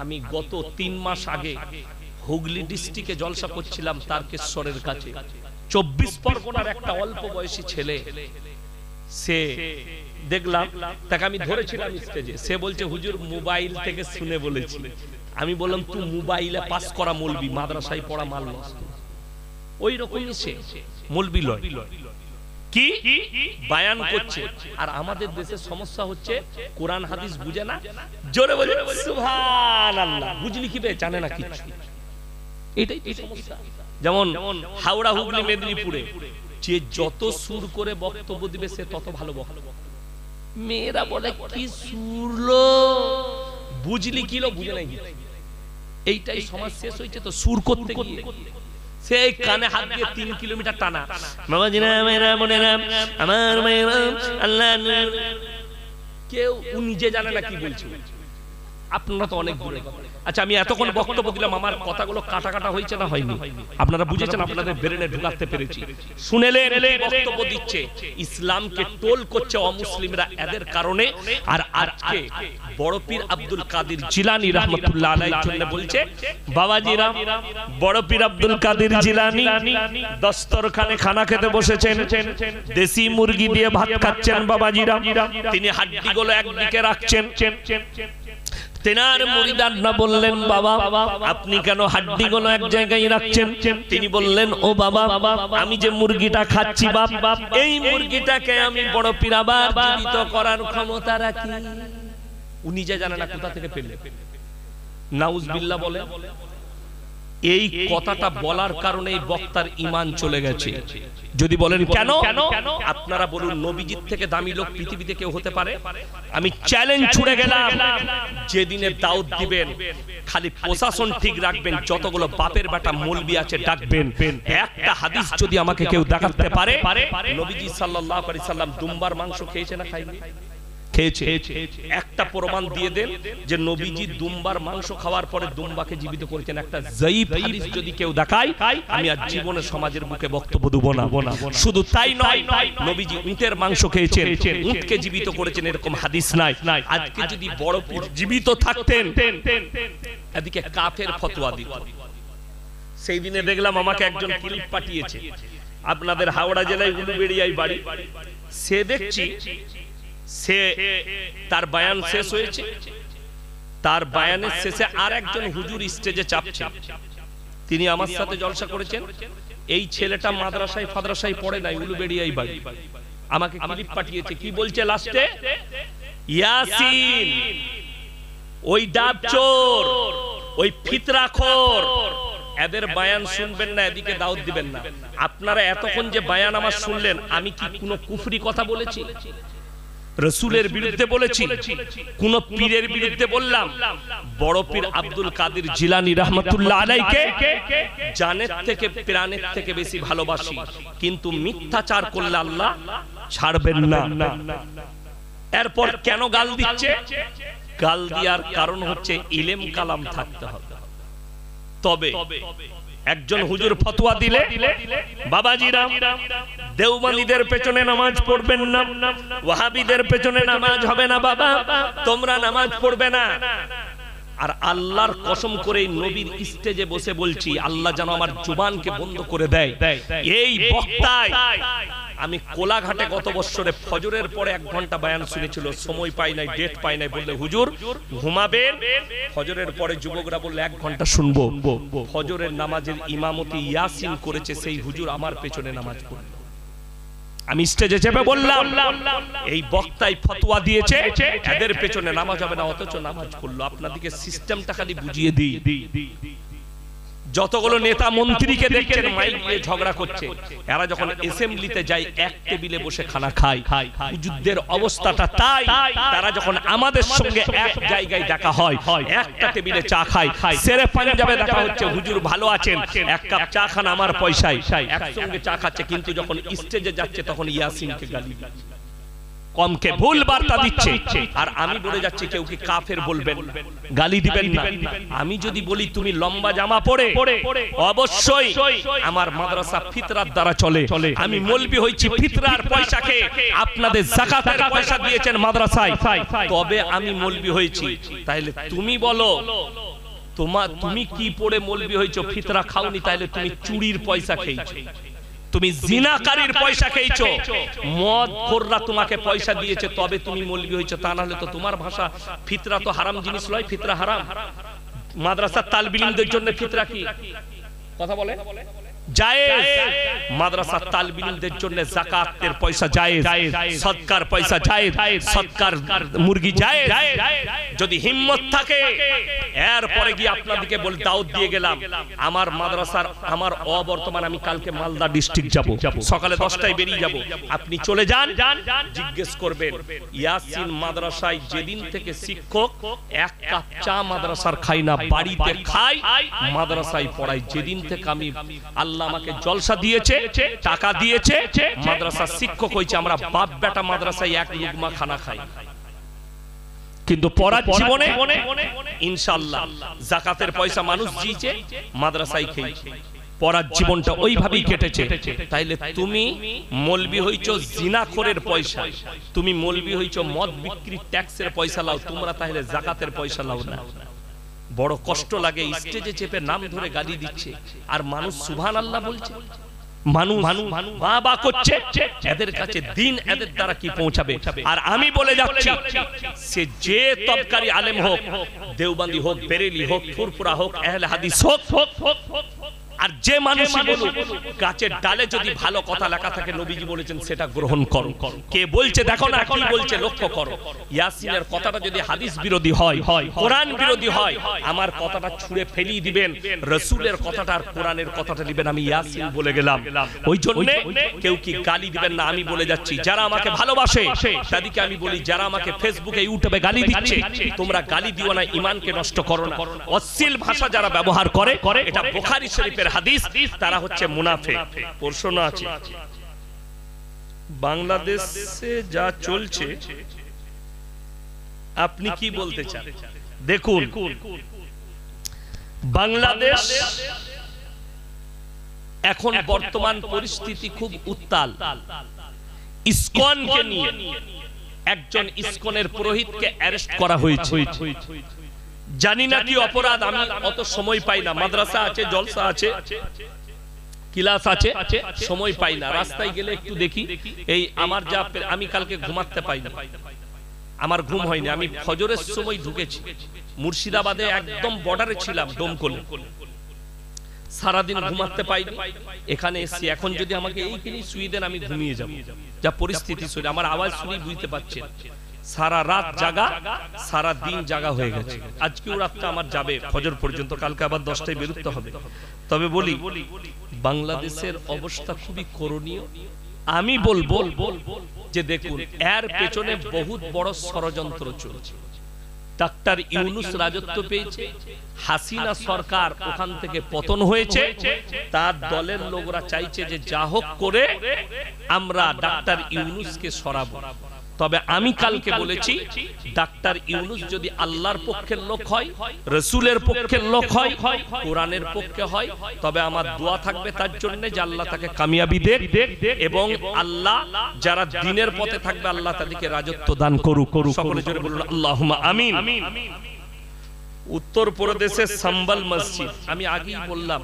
আমি গত 3 মাস আগে হুগলি ডিস্ট্রিক্টে জলসা করছিলাম তারকেশ্বরের কাছে। 24 পরগনার একটা অল্প বয়সী ছেলে, সে দেখলাম তাকে আমি ধরেছিলাম স্টেজে, সে বলছে হুজুর মোবাইল থেকে শুনে বলেছি। আমি বললাম তুই মোবাইলে পাস করা মৌলবি, মাদ্রাসায় পড়া মাল নষ্ট। ওই রকমই সে মৌলবি লয়, কি বায়ান করছে। আর আমাদের দেশের সমস্যা হচ্ছে কোরআন হাদিস বুঝে না, জোরে বলে সুবহানাল্লাহ, বুঝলি কি বে, জানে না কিছু। এটাই তো সমস্যা। যেমন হাওড়া হুগলি মেদিনীপুরে যে যত সুর করে বক্তব্য দিবে সে তত ভালো বক্তব্য। মেয়েরা বলে কি সুরলো, বুঝলি কিলো, বুঝে নাই। এইটাই সমাজ শেষ হয়েছে তো সুর করতে গিয়ে। সেই কানে হাত দিয়ে 3 কিলোমিটার টানা, বাবাজিরা মেয়েরা বোনেরা আমার মেয়েরা আল্লাহ, কেউ নিজে জানে না কি বলছে। আপনারা তো অনেক দূরে। আচ্ছা, আমি এতক্ষণ বক্তব্য দিলাম, আমার কথাগুলো কাটা কাটা হয়েছে না হয়নি? আপনারা বুঝেছেন, আপনাদের ব্রেনে ঢুকাতে পেরেছি। শুনেলেন বক্তব্য দিচ্ছে, ইসলামকে টোল করছে অমুসলিমরা এদের কারণে। আর আজকে বড় পীর আব্দুল কাদের জিলানী রাহমাতুল্লাহ আলাইহির জন্য বলছে, বাবাজিরা বড় পীর আব্দুল কাদের জিলানী দস্তরখানে খানা খেতে বসেছেন, দেশি মুরগি দিয়ে ভাত খাচ্ছেন। বাবাজিরা তিনি হাড্ডিগুলো একদিকে রাখছেন। তেনার মুরিদানরা বললেন, বাবা আপনি কেন হাড্ডিগুলো এক জায়গায় রাখছেন? তিনি বললেন, ও বাবা, আমি যে মুরগিটা খাচ্ছি বাপ, এই মুরগিটাকে আমি বড় পীর আবার জীবিত করার ক্ষমতা রাখি। উনি যে জানে না কোথা থেকে পেলেন। নাউজুবিল্লাহ বলে। এই কথাটা বলার কারণে এই বক্তার ঈমান চলে গেছে। যদি বলেন কেন, আপনারা বলুন, নবীজির থেকে দামি লোক পৃথিবীতে কেউ হতে পারে? আমি চ্যালেঞ্জ ছুড়ে গেলাম, যেদিনে দাওয়াত দিবেন খালি প্রশাসন ঠিক রাখবেন, যতগুলো বাপের বেটা মৌলবি আছে ডাকবেন। একটা হাদিস যদি আমাকে কেউ দেখাতে পারে নবীজি সাল্লাল্লাহু আলাইহি সাল্লাম দুম্বার মাংস খেয়েছে না খায়নি? খেয়েছে। একটা প্রমাণ দিয়ে দেন যে নবীজি দুম্বার মাংস খাওয়ার পরে দুম্বাকে জীবিত করেছেন। একটা যায়ীফ হাদিস যদি কেউ দেখায়, আমি আর জীবনে সমাজের মুখে বক্তব্য দেব না। শুধু তাই নয়, নবীজি উটের মাংস খেয়েছেন, উটকে জীবিত করেছেন, এরকম হাদিস নাই। আজকে যদি বড় পীর জীবিত থাকতেন, এদিকে কাফের ফতোয়া দিত। সেই দিনে দেখলাম আমাকে একজন ক্লিপ পাঠিয়েছে, আপনাদের হাওড়া জেলায় উলুবেড়িয়ায় বাড়ি। সে দেখছি সে তার বায়ান শেষ হয়েছে, তার বায়ানের শেষে আর একজন হুজুর স্টেজে চাপছে। তিনি আমার সাথে জলসা করেছেন। এই ছেলেটা মাদ্রাসায় ফাদ্রাসায় পড়ে নাই, উলুবেড়িয়ায় বাড়ি। আমাকে ক্লিপ পাঠিয়েছে, কি বলছে লাস্টে? ইয়াসিন, ওই ডাবচোর, ওই ফিতরাখোর, এদের বায়ান শুনবেন না, এদিকে দাওয়াত দিবেন না। আপনারা এতক্ষণ যে বায়ান আমার শুনলেন, আমি কি কোনো কুফরি কথা বলেছি? রাসূলের বিরুদ্ধে বলেছি? কোন পীরের বিরুদ্ধে বললাম? বড় পীর আব্দুল কাদের জিলানী রাহমাতুল্লাহ আলাইকে জানের থেকে প্রাণের থেকে বেশি ভালোবাসি, কিন্তু মিথ্যাচার করলে আল্লাহ ছাড়বেন না। এরপর কেন গাল দিচ্ছে? গাল দেওয়ার কারণ হচ্ছে ইলম কালাম থাকতে হবে। তবে একজন হুজুর ফতোয়া দিলে, বাবাজিরা দেওবন্দীদের পেছনে নামাজ পড়বেন না, ওয়াহাবিদের পেছনে নামাজ হবে না, বাবা তোমরা নামাজ পড়বে না। আর আল্লাহর কসম করে নবীর স্টেজে বসে বলছি, আল্লাহ যেন আমার জুবানকে বন্ধ করে দেয়। এই বক্তায় আমি কোলাঘাটে গত বছরে ফজরের পরে 1 ঘন্টা বয়ান শুনেছিল, সময় পাই নাই, ডেট পাই নাই, বললে হুজুর ঘুমাবেন। ফজরের পরে যুবকরা বললে 1 ঘন্টা শুনবো। ফজরের নামাজের ইমামতি ইয়াসিন করেছে সেই হুজুর, আমার পেছনে নামাজ পড়ল। আমি স্টেজে চেপে বললাম, এই বক্তাই ফতোয়া দিয়েছে এদের পেছনে নামাজ হবে না, অথচ নামাজ পড়লো। আপনাদেরকে সিস্টেমটা খালি বুঝিয়ে দিই। যতগুলো নেতা মন্ত্রীকে দেখছেন মাইক দিয়ে ঝগড়া করছে, এরা যখন অ্যাসেম্বলিতে যায় এক টেবিলে বসে খানা খায়। যুদ্ধের অবস্থাটা তাই, তারা যখন আমাদের সঙ্গে এক জায়গায় ডাকা হয়, একটা টেবিলে চা খায়। সেরে পাঞ্জাবে দেখা হচ্ছে, হুজুর ভালো আছেন, 1 কাপ চা খান আমার পয়সায়, একসঙ্গে চা খাচ্ছে। কিন্তু যখন স্টেজে যাচ্ছে তখন ইয়াসিনকে গালি দিচ্ছে। কমকে ভুল বার্তা দিচ্ছে। আর আমি বলে যাচ্ছি কেউ কি কাফের বলবেন, গালি দিবেন না। আমি যদি বলি তুমি লম্বা জামা পরে, অবশ্যই আমার মাদ্রাসা ফিতরার দ্বারা চলে। আমি মৌলবি হইছি ফিতরার পয়সা খেয়ে, আপনাদের যাকাতের পয়সা দিয়েছেন মাদ্রাসায়, তবে আমি মৌলবি হয়েছি। তাহলে তুমি বলো তুমি কি পড়ে মৌলবি হয়েছো? ফিতরা খাওনি, তাহলে তুমি চুরির পয়সা খেয়েছো, তুমি জিনাকারীর পয়সা খেয়েছো, মদ খোররা তোমাকে পয়সা দিয়েছে, তবে তুমি মৌলবি হয়েছো। তা না হলে তো তোমার ভাষা ফিতরা তো হারাম জিনিস নয়, ফিতরা হারাম। মাদ্রাসার তালিব ইলমদের জন্য ফিতরা কি কথা বলে? জায়েজ। মাদ্রাসার তালিব ইলমদের জন্য যাকাতের পয়সা জায়েজ, সদকার পয়সা জায়েজ, সদকার মুরগি জায়েজ। যদি হিম্মত থাকে এরপরে গিয়ে আপনাদেরকে বল দাওয়াত দিয়ে গেলাম আমার মাদ্রাসার, আমার অবর্তমান আমি কালকে মালদা ডিস্ট্রিক্ট যাব, সকালে 10টায় বেরিয়ে যাব, আপনি চলে যান, জিজ্ঞেস করবেন ইয়াসিন মাদ্রাসায় যেদিন থেকে শিক্ষক এক কাপ চা মাদ্রাসার খাই না, বাড়িতে খাই, মাদ্রাসায় পড়াই। যেদিন থেকে আমি আল্লাহ আমাকে জলসা দিয়েছে, টাকা দিয়েছে, মাদ্রাসার শিক্ষক হয়েছে, আমরা বাপ বেটা মাদ্রাসায় এক লুকমা খানা খাই। কিন্তু পড়ার জীবনে ইনশাআল্লাহ যাকাতের পয়সা মানুষ দিয়েছে, মাদ্রাসায় খেয়েছে, পড়ার জীবনটা ওইভাবেই কেটেছে। তাইলে তুমি মৌলবি হইছো জিনাখোরের পয়সা, তুমি মৌলবি হইছো মদ বিক্রির ট্যাক্সের পয়সা লাও, তোমরা তাহলে যাকাতের পয়সা লাও না। বড় কষ্ট লাগে, স্টেজে চেপে নাম ধরে গালি দিচ্ছে আর মানুষ সুবহানাল্লাহ বলছে, মানুষ বাবা করছে, এদের কাছে দিন এদের দ্বারা কি পৌঁছাবে? আর আমি বলে যাচ্ছি সে যে তবকারি আলেম হোক, দেওবন্দি হোক, বেরেলি হোক, ফুরফুরা হোক, আহলে হাদিস হোক, আর যে মানুষই বলুক, গাছের ডালে যদি ভালো কথা লেখা থাকে নবীজি বলেছেন সেটা গ্রহণ করো। কে বলছে দেখো না, কি বলছে লক্ষ্য করো। ইয়াসিনের কথাটা যদি হাদিস বিরোধী হয়, কোরআন বিরোধী হয়, আমার কথাটা ছুঁড়ে ফেলিয়ে দিবেন, রাসূলের কথাটা আর কোরআনের কথাটা নেবেন। আমি ইয়াসিন বলে গেলাম, ওই জন্য কেউ কি গালি দিবেন না। আমি বলে যাচ্ছি যারা আমাকে ভালোবাসে তাদেরকে আমি বলি, যারা আমাকে ফেসবুকে ইউটিউবে গালি দিচ্ছে, তোমরা গালি দিও না, ঈমানকে নষ্ট করো না। অশ্লীল ভাষা যারা ব্যবহার করে, এটা বুখারী শরীফের হাদিস, তারা হচ্ছে মুনাফিক। প্রশ্ন আছে বাংলাদেশে যা চলছে আপনি কি বলতে চান? দেখুন, বাংলাদেশ এখন বর্তমান পরিস্থিতি খুব উত্তাল। ইসকনকে নিয়ে একজন ইসকনের পুরোহিতকে অ্যারেস্ট করা হয়েছে। জানি না কি অপরাধ, আমি অত সময় পাই না, মাদ্রাসা আছে, জলসা আছে, ক্লাস আছে, সময় পাই না। রাস্তায় গেলে একটু দেখি। এই আমার যা, আমি কালকে ঘুমাতে পাই না, আমার ঘুম হয়নি। আমি ফজরের সময় ঢুকেছি, মুর্শিদাবাদে একদম বর্ডারে ছিলাম, ডোমকলে, সারাদিন ঘুমাতে পাইনি। এখানে এসছি, এখন যদি আমাকে এইখানে শুয়ে দেন আমি ঘুমিয়ে যাব। যা পরিস্থিতি শুনে আমার আওয়াজ শুনে বুঝতে পারছেন, সারা রাত জাগা, সারা দিন জাগা হয়ে গেছে। আজকেও রাতটা আমার যাবে ফজর পর্যন্ত, কালকে আবার 10টায় বেরোতে হবে। তবে বলি বাংলাদেশের অবস্থা খুবই করুণীয়। আমি বলবো যে দেখুন, এর পেছনে বহুত বড় ষড়যন্ত্র চলছে। ডাক্তার ইউনূস রাজত্ব পেয়েছে, হাসিনা সরকার ওখান থেকে পতন হয়েছে, তার দলের লোকরা চাইছে যে যা হোক করে আমরা ডাক্তার ইউনূসকে সরাবো। তবে আমি কালকে বলেছি, ডাক্তার ইউনূস যদি আল্লাহর পক্ষের লোক হয়, রাসূলের পক্ষের লোক হয়, কোরআনের পক্ষে হয়, তবে আমার দোয়া থাকবে তার জন্য যে আল্লাহ তাকে কামিয়াবি দেখ, এবং আল্লাহ যারা দ্বীনের পথে থাকবে আল্লাহ তাদেরকে রাজত্ব দান করুক। সকলে জোরে বলুন আল্লাহুম্মা আমিন। উত্তর প্রদেশের সম্বল মসজিদ, আমি আগেই বললাম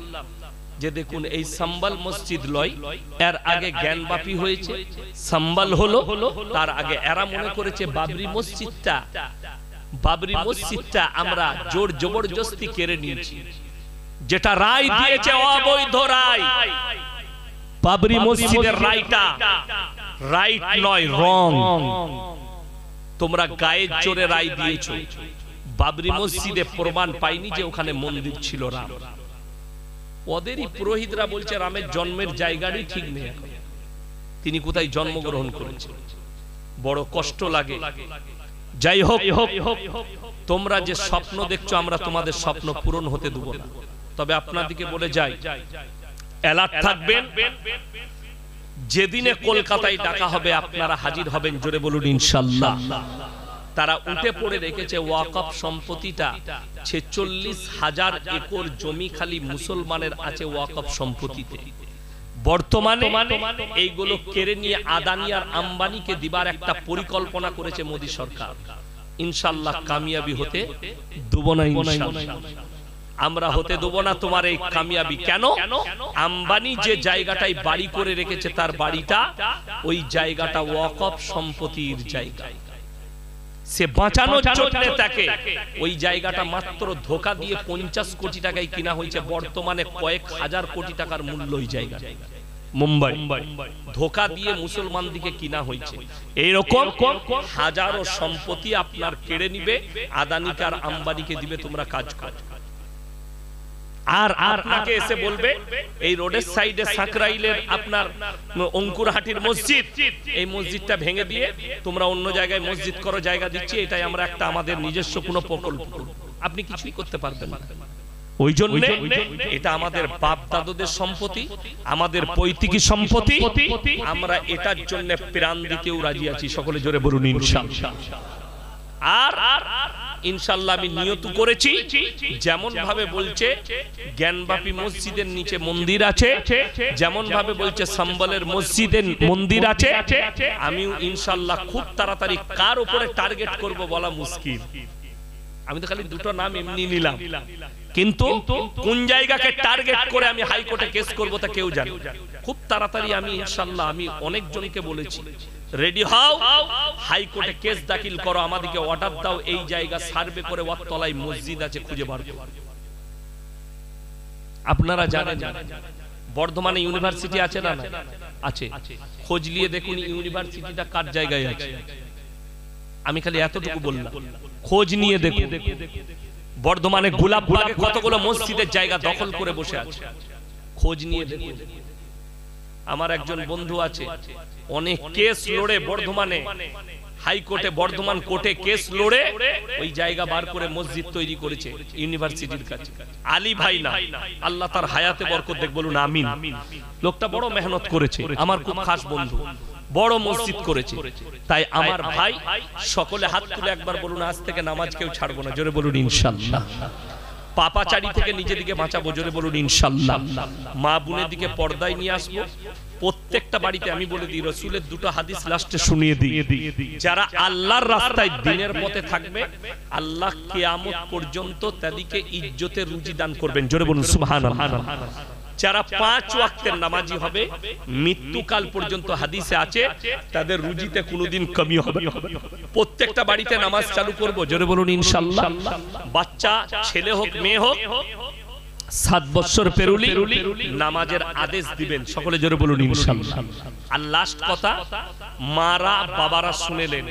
যে দেখুন, এই সম্বল মসজিদ লয়, এর আগে জ্ঞানবাপী হয়েছে, সম্বল হলো, তার আগে এরা মনে করেছে বাবরি মসজিদটা আমরা জোর জবরদস্তি কেড়ে নিয়েছি। যেটা রায় দিয়েছে অবৈধ রায়, বাবরি মসজিদের রায়টা রাইট নয়, রং। তোমরা গায়ের জোরে রায় দিয়েছো। বাবরি মসজিদে প্রমাণ পাইনি যে ওখানে মন্দির ছিল রাম। ওদেরই পুরোহিতরা বলছে রামের জন্মের জায়গাটাই ঠিক নেই, তিনি কোথায় জন্মগ্রহণ করেছেন। বড় কষ্ট লাগে। যাই হোক, তোমরা যে স্বপ্ন দেখছো আমরা তোমাদের স্বপ্ন পূরণ হতে দেব না। তবে আপনাদেরকে বলে যাই, অ্যালার্ট থাকবেন। যেদিনে কলকাতায় ডাকা হবে আপনারা হাজির হবেন, জোরে বলুন ইনশাআল্লাহ। তারা উঠে পড়ে রেখেছে ওয়াকফ সম্পত্তিটা 46,000 একর জমি খালি মুসলমানের আছে ওয়াকফ সম্পত্তিতে। বর্তমানে এইগুলো কেড়ে নিয়ে আদানি আর আম্বানিকে দিবার একটা পরিকল্পনা করেছে মোদী সরকার। ইনশাআল্লাহ কামিয়াবি হতে দেব না, ইনশাআল্লাহ আমরা হতে দেব না তোমার এই কামিয়াবি। কেন? আম্বানি যে জায়গাটায় বাড়ি করে রেখেছে তার বাড়িটা, ওই জায়গাটা ওয়াকফ সম্পত্তির জায়গা। সে বাঁচানোর জন্য তাকে ওই জায়গাটা মাত্র ধোকা দিয়ে 50 কোটি টাকায় কিনা হয়েছে। বর্তমানে কয়েক হাজার কোটি টাকার মূল্য ওই জায়গা। মুম্বাই ধোকা দিয়ে মুসলমান দিকে কিনা হয়েছে। এইরকম হাজারো সম্পত্তি আপনার কেড়ে নিবে, আদানিকে আর আম্বানিকে দিবে, তোমরা কাজ করো। আর আপনাকে এসে বলবে এই রোডের সাইডে সাকরাইলের আপনার অঙ্কুরহাটির মসজিদ, এই মসজিদটা ভেঙে দিয়ে তোমরা অন্য জায়গায় মসজিদ করো, জায়গা দিচ্ছি, এটাই আমরা একটা আমাদের নিজস্ব কোনো প্রকল্প। আপনি কিছুই করতে পারবেন না। ওই জন্য এটা আমাদের বাপ দাদুদের সম্পত্তি, আমাদের পৈতৃক সম্পত্তি, আমরা এটার জন্য প্রাণ দিতেও রাজি আছি। সকলে জোরে বলুন ইনশাআল্লাহ। আর ইনশাআল্লাহ আমি নিয়ত করেছি, যেমন ভাবে বলছে জ্ঞানবাপী মসজিদের নিচে মন্দির আছে, যেমন ভাবে বলছে সম্বলের মসজিদের মন্দির আছে, আমিও ইনশাআল্লাহ খুব তাড়াতাড়ি কার উপরে টার্গেট করব বলা মুশকিল। আমি তো খালি দুটো নাম এমনি নিলাম, কিন্তু কোন জায়গাকে টার্গেট করে আমি হাইকোর্টে কেস করব তা কেউ জানে। খুব তাড়াতাড়ি আমি ইনশাআল্লাহ আমি অনেক জনকে বলেছি, রেডি হও, হাইকোর্টে কেস দাখিল করো, আমাদেরকে অর্ডার দাও, এই জায়গা সার্ভে করে ওর তলায় মসজিদ আছে খুঁজে বার করো। আপনারা জানেন বর্ধমানে ইউনিভার্সিটি আছে না? আছে। খোঁজ নিয়ে দেখুন ইউনিভার্সিটিটা কার জায়গায় আছে। আমি খালি এতটুকু বললাম, খোঁজ নিয়ে দেখুন বর্ধমানে গোলাপবাগে কতগুলো মসজিদের জায়গা দখল করে বসে আছে, খোঁজ নিয়ে দেখুন। আমার একজন বন্ধু আছে, অনেক কেস লড়ে বর্ধমানে হাইকোর্টে, বর্ধমান কোর্টে কেস লড়ে ওই জায়গা বার করে মসজিদ তৈরি করেছে ইউনিভার্সিটির কাছে। আলী ভাই না, আল্লাহ তার হায়াতে বরকত দেখ, বলুন আমিন। লোকটা বড় মেহনত করেছে, আমার খুব খাস বন্ধু, বড় মসজিদ করেছে। তাই আমার ভাই সকলে হাত তুলে একবার বলুন আজ থেকে নামাজ কেউ ছাড়বো না, জোরে বলুন ইনশাআল্লাহ। পাপাচারি থেকে নিজের দিকে বাঁচাবো, জোরে বলুন ইনশাআল্লাহ। মা বোনের দিকে পর্দায় নিয়ে আসবো। প্রত্যেকটা বাড়িতে আমি বলে দিই, রাসূলের দুটো হাদিস লাস্টে শুনিয়ে দিই, যারা আল্লাহর রাস্তায় দ্বীনের পথে থাকবে আল্লাহ কিয়ামত পর্যন্ত তাদেরকে ইজ্জতের রুজি দান করবেন, জোরে বলুন সুবহানাল্লাহ। যারা 5 ওয়াক্তের নামাজি হবে মৃত্যুকাল পর্যন্ত হাদিসে আছে তাদের রুজিতে কোনোদিন কমি হবে। প্রত্যেকটা বাড়িতে নামাজ চালু করব, জোরে বলুন ইনশাআল্লাহ। বাচ্চা ছেলে হোক মেয়ে হোক 7 বছর পেরুলি নামাজের আদেশ দিবেন, সকলে জোরে বলুন ইনশাআল্লাহ। আর লাস্ট কথা, মারা বাবারা শুনেলেন,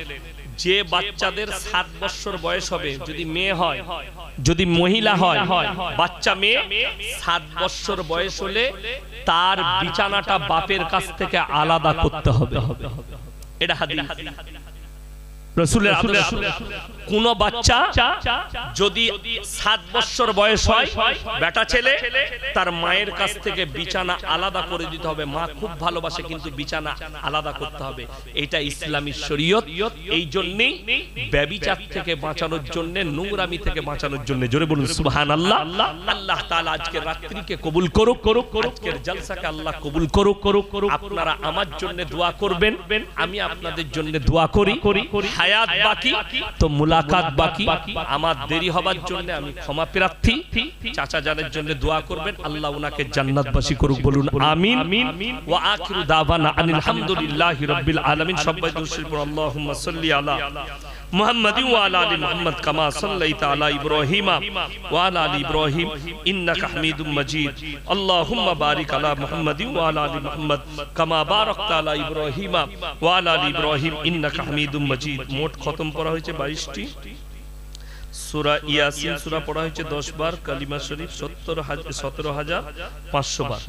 যে বাচ্চাদের 7 বছর বয়স হবে, যদি মেয়ে হয় যদি মহিলা হয়, বাচ্চা মেয়ে 7 বছর বয়স হলে তার বিছানাটা বাপের কাছ থেকে আলাদা করতে হবে। এটা হাদিস রাসূলের আদেশ। কোন বাচ্চা যদি 7 বছর বয়স হয়, বেটা ছেলে, তার মায়ের কাছ থেকে বিছানা আলাদা করে দিতে হবে। মা খুব ভালোবাসে কিন্তু বিছানা আলাদা করতে হবে, এটা ইসলামী শরীয়ত। এই জন্যই ব্যভিচার থেকে বাঁচানোর জন্য, নোংরামি থেকে বাঁচানোর জন্য, জোরে বলুন সুবহানাল্লাহ। আল্লাহ তাআলা আজকের রাত্রিকে কবুল করুক, আজকের জলসাকে আল্লাহ কবুল করুক। আপনারা আমার জন্য দোয়া করবেন, আমি আপনাদের জন্য দোয়া করি। হায়াত বাকি তো মুলাকাত বাকি, আমার দেরি হবার জন্য আমি ক্ষমা প্রার্থী। চাচা জানের জন্য দোয়া করবেন, আল্লাহ উনাকে জান্নাতবাসী করুক, বলুন আমিন। ওয়া আখিরু দাওয়ানা আনিল হামদুলিল্লাহি রাব্বিল আলামিন। সবাই দুরূদ শরীফ পড়ুন। আল্লাহুম্মা সাল্লি আলা মুহাম্মাদিন ওয়া আলা আলি মুহাম্মাদ কামা সাল্লাইতা আলা ইব্রাহিম ওয়া আলা আলি ইব্রাহিম ইন্নাকা হামিদুম মাজিদ। আল্লাহুম্মা বারিক আলা মুহাম্মাদিন ওয়া আলা আলি মুহাম্মাদ কামা বারাকতা আলা ইব্রাহিম ওয়া আলা আলি ইব্রাহিম ইন্নাকা হামিদুম মাজিদ। মোট খতম পড়া হয়েছে 22টি। সূরা ইয়াসিন সূরা পড়া হয়েছে 10 বার, কালিমা শরীফ 17,500 বার।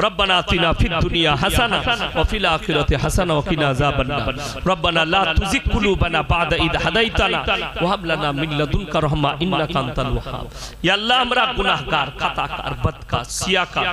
রব্বানা আতিনা ফিদ দুনিয়া হাসানা ওয়া ফিল আখিরাতি হাসানা ওয়া কিনা আযাবান্নার। রব্বানা লা তুযিগ কুলুবানা বা'দা ইদ হাদাইতানা ওয়া হাব লানা মিন লাদুনকা রাহমা ইন্নাকা আনতাল ওয়াহ্হাব। ইয়া আল্লাহ, আমরা গুনাহগার, খাতাকার, বদকার, সিয়াকার,